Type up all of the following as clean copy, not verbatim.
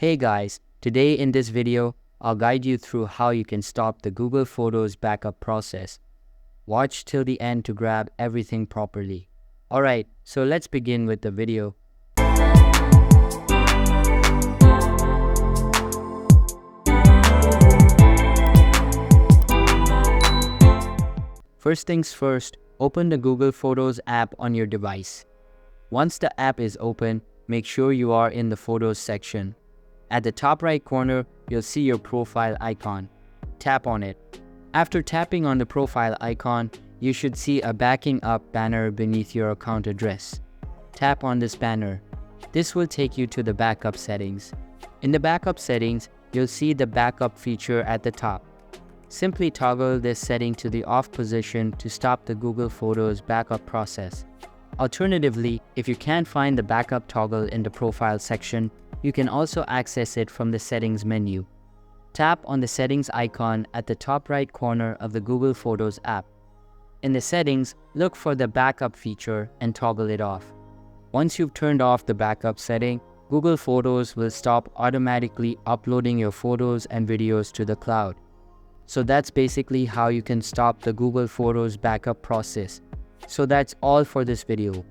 Hey guys, today in this video, I'll guide you through how you can stop the Google Photos backup process. Watch till the end to grab everything properly. Alright, so let's begin with the video. First things first, open the Google Photos app on your device. Once the app is open, make sure you are in the Photos section. At the top right corner, you'll see your profile icon. Tap on it. After tapping on the profile icon, you should see a backing up banner beneath your account address. Tap on this banner. This will take you to the backup settings. In the backup settings, you'll see the backup feature at the top. Simply toggle this setting to the off position to stop the Google Photos backup process. Alternatively, if you can't find the backup toggle in the profile section, you can also access it from the settings menu. Tap on the settings icon at the top right corner of the Google Photos app. In the settings, look for the backup feature and toggle it off. Once you've turned off the backup setting, Google Photos will stop automatically uploading your photos and videos to the cloud. So that's basically how you can stop the Google Photos backup process. So that's all for this video.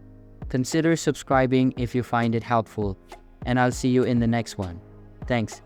Consider subscribing if you find it helpful, and I'll see you in the next one. Thanks.